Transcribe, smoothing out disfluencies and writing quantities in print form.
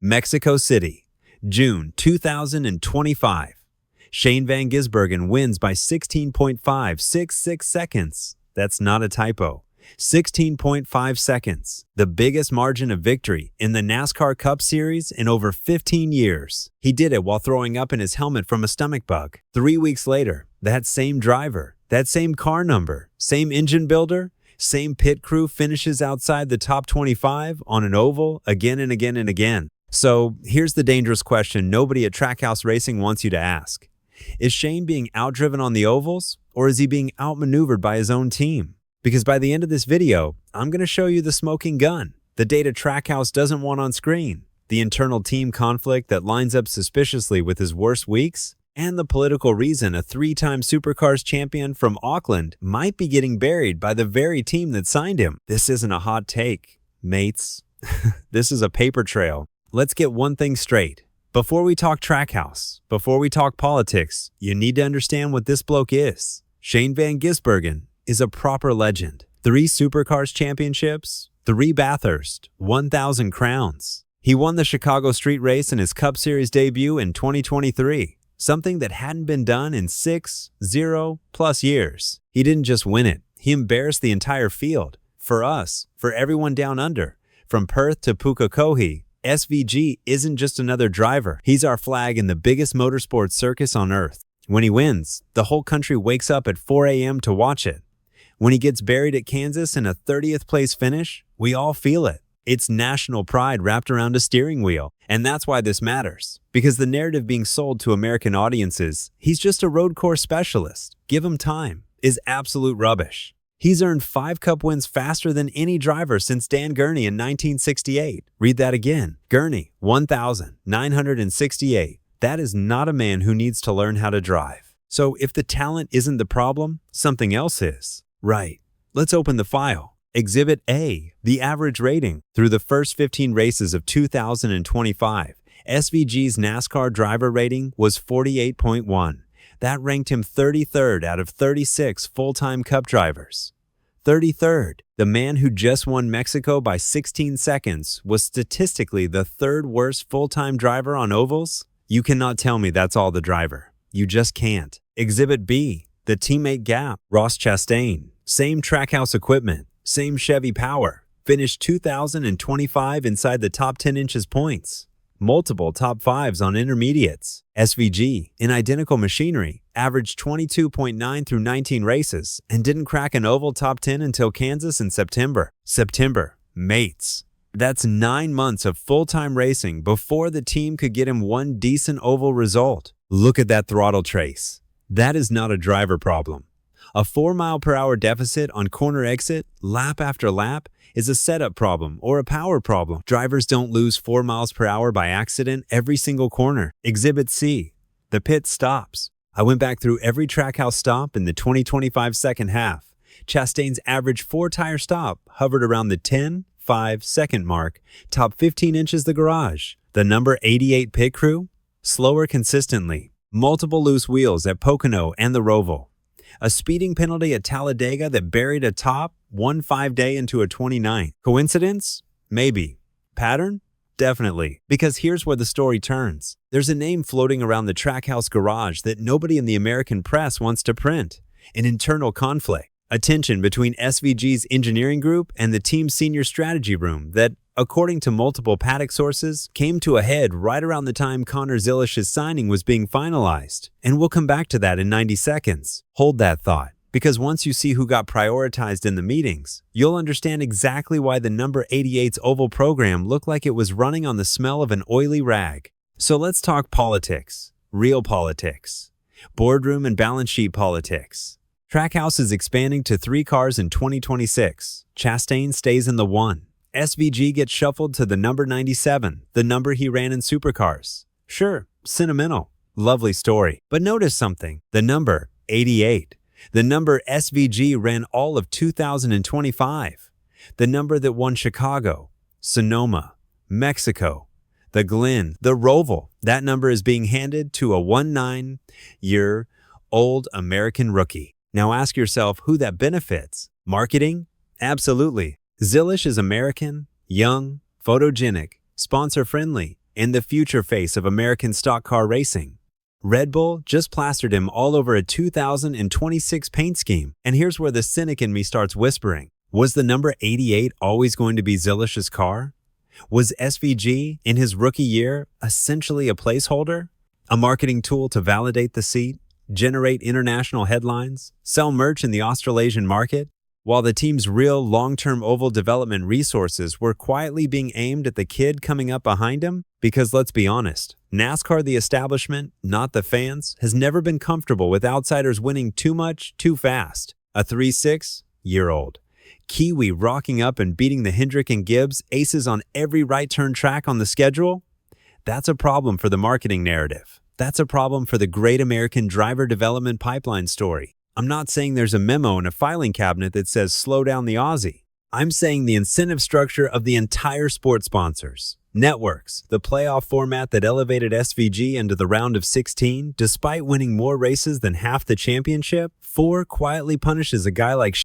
Mexico City, June 2025. Shane van Gisbergen wins by 16.566 seconds. That's not a typo. 16.5 seconds, the biggest margin of victory in the NASCAR Cup Series in over 15 years. He did it while throwing up in his helmet from a stomach bug. 3 weeks later, that same driver, that same car number, same engine builder, same pit crew finishes outside the top 25 on an oval again and again and again. So here's the dangerous question nobody at Trackhouse Racing wants you to ask. Is Shane being outdriven on the ovals, or is he being outmaneuvered by his own team? Because by the end of this video, I'm going to show you the smoking gun, the data Trackhouse doesn't want on screen, the internal team conflict that lines up suspiciously with his worst weeks, and the political reason a 3-time Supercars champion from Auckland might be getting buried by the very team that signed him. This isn't a hot take, mates. This is a paper trail. Let's get one thing straight. Before we talk Trackhouse, before we talk politics, you need to understand what this bloke is. Shane van Gisbergen is a proper legend. 3 Supercars championships, 3 Bathurst, 1,000 crowns. He won the Chicago Street Race in his Cup Series debut in 2023, something that hadn't been done in 0+ years. He didn't just win it, he embarrassed the entire field. For us, for everyone down under, from Perth to Pukekohe, SVG isn't just another driver. He's our flag in the biggest motorsports circus on earth. When he wins, the whole country wakes up at 4 a.m. to watch it. When he gets buried at Kansas in a 30th place finish, we all feel it. It's national pride wrapped around a steering wheel. And that's why this matters. Because the narrative being sold to American audiences, he's just a road course specialist, give him time, is absolute rubbish. He's earned 5 Cup wins faster than any driver since Dan Gurney in 1968. Read that again. Gurney, 1,968. That is not a man who needs to learn how to drive. So if the talent isn't the problem, something else is. Right. Let's open the file. Exhibit A, the average rating. Through the first 15 races of 2025, SVG's NASCAR driver rating was 48.1. That ranked him 33rd out of 36 full-time Cup drivers. 33rd. The man who just won Mexico by 16 seconds was statistically the 3rd worst full-time driver on ovals. You cannot tell me that's all the driver. You just can't. Exhibit B, the teammate gap. Ross Chastain, same Trackhouse equipment, same Chevy power, finished 2025 inside the top 10 inches points. Multiple top 5s on intermediates. SVG, in identical machinery, averaged 22.9 through 19 races and didn't crack an oval top 10 until Kansas in September. Mates. That's 9 months of full-time racing before the team could get him one decent oval result. Look at that throttle trace. That is not a driver problem. A 4-mile-per-hour deficit on corner exit, lap after lap, is a setup problem or a power problem. Drivers don't lose 4 miles per hour by accident every single corner. Exhibit C, the pit stops. I went back through every Trackhouse stop in the 2025 second half. Chastain's average 4-tire stop hovered around the 10.5 second mark, top 15 inches the garage. The number 88 pit crew, slower consistently. Multiple loose wheels at Pocono and the Roval. A speeding penalty at Talladega that buried a top 1 day into a 29. Coincidence? Maybe. Pattern? Definitely. Because here's where the story turns. There's a name floating around the Trackhouse garage that nobody in the American press wants to print. An internal conflict. A tension between SVG's engineering group and the team's senior strategy room that, according to multiple paddock sources, came to a head right around the time Connor Zilisch's signing was being finalized. And we'll come back to that in 90 seconds. Hold that thought, because once you see who got prioritized in the meetings, you'll understand exactly why the number 88's oval program looked like it was running on the smell of an oily rag. So let's talk politics. Real politics. Boardroom and balance sheet politics. Trackhouse is expanding to 3 cars in 2026. Chastain stays in the 1. SVG gets shuffled to the number 97, the number he ran in Supercars. Sure, sentimental, lovely story. But notice something, the number 88, the number SVG ran all of 2025, the number that won Chicago, Sonoma, Mexico, the Glen, the Roval. That number is being handed to a 19-year-old American rookie. Now ask yourself who that benefits. Marketing? Absolutely. Zilisch is American, young, photogenic, sponsor-friendly, and the future face of American stock car racing. Red Bull just plastered him all over a 2026 paint scheme, and here's where the cynic in me starts whispering. Was the number 88 always going to be Zilisch's car? Was SVG, in his rookie year, essentially a placeholder? A marketing tool to validate the seat, generate international headlines, sell merch in the Australasian market, while the team's real long-term oval development resources were quietly being aimed at the kid coming up behind him? Because let's be honest, NASCAR, the establishment, not the fans, has never been comfortable with outsiders winning too much, too fast. A 3-6-year-old Kiwi rocking up and beating the Hendrick and Gibbs aces on every right-turn track on the schedule? That's a problem for the marketing narrative. That's a problem for the great American driver development pipeline story. I'm not saying there's a memo in a filing cabinet that says slow down the Aussie. I'm saying the incentive structure of the entire sport sponsors. Networks, the playoff format that elevated SVG into the round of 16, despite winning more races than half the championship, quietly punishes a guy like